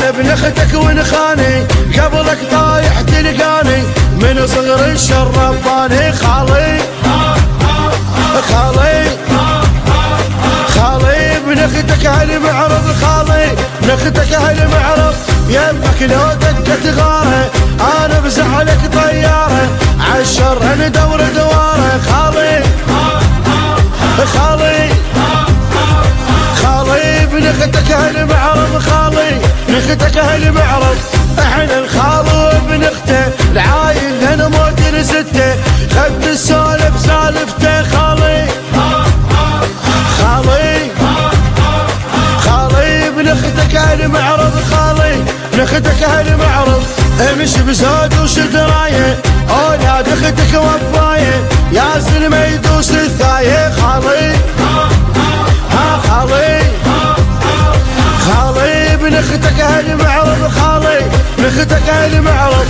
ابن اختك ونخاني قبلك طايح تلقاني من صغر الشر رباني خالي خالي خالي ابن اختك هالمعرض خالي ابن اختك هالمعرض يمك لو دقت غاره انا بزعلك طياره عالشر ندور دواره خالي خالي خالي ابن اختك هالمعرض خالي ابن اختك هالمعرض احنا الخال وابن اخته العايل هنا موت رزته خد السالف سالفته خالي خالي خالي ابن اختك هالمعرض خالي ابن اختك هالمعرض امشي بزود وشدرايه اولاد اختك وفايه يا زلمه يدوس الثايه خالي ها خالي خالي ابن اختك هالمعرض خالي ابن اختك هالمعرض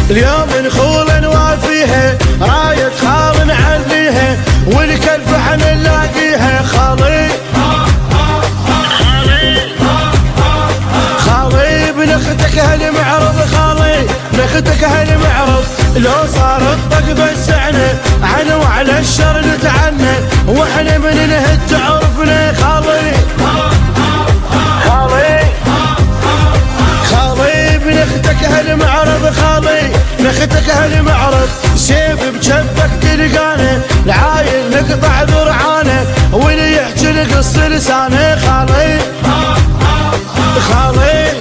اليوم نخول نوافيها راية خال نعليها والكلب حن نلاقيها خالي خالي ابن اختك هالمعرض خالي ابن اختك هالمعرض لو صار الطق بسعنا عنا وعلى الشر نتعنى واحنا من نهد تعرفنا خالي خالي خالي ابن اختك هالمعرض خالي ابن اختك هالمعرض سيف بجبك تلقانه العايل نقطع ذرعانه واللي يحكي نقص لسانه خالي خالي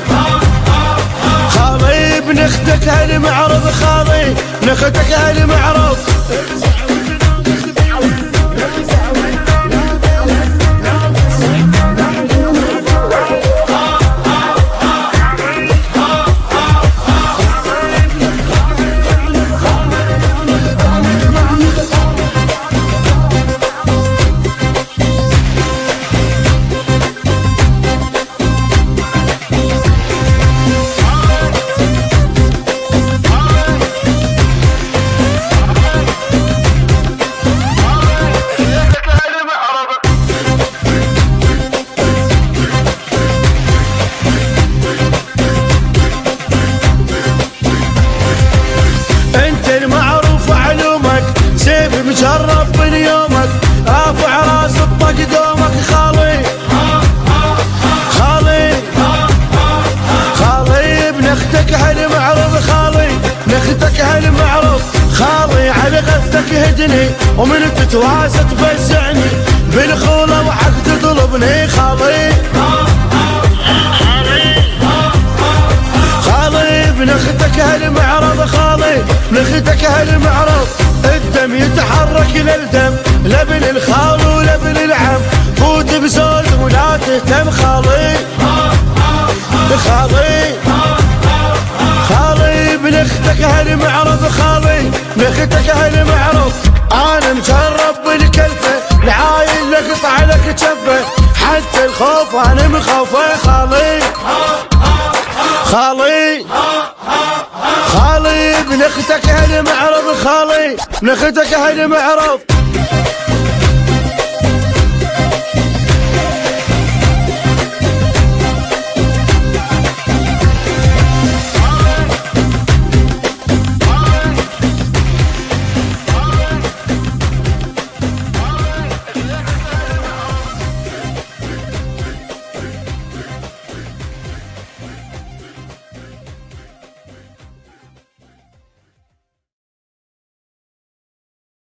خالي ابن اختك هالمعرض خالي ابن اختك هالمعرض مجرب من يومك رافع راس الطق دومك خالي خالي خالي ابن اختك هالمعرض خالي ابن اختك هالمعرض خالي على غثك هدني ومن تتواسى تفزعني بالخوله وحق تطلبني خالي خالي ابن اختك هالمعرض خالي ابن اختك هالمعرض الدم يتحرك للدم لابن الخال ولابن العم فوت بزول ولا تهتم خالي خالي خالي ابن اختك هالمعرض خالي ابن اختك هالمعرض انا مجرب بالكلفه العايل نقطع لك جبه حتى الخوف انا مخوفه خالي خالي خالي ابن اختك هالمعرض خالي ابن اختك هالمعرض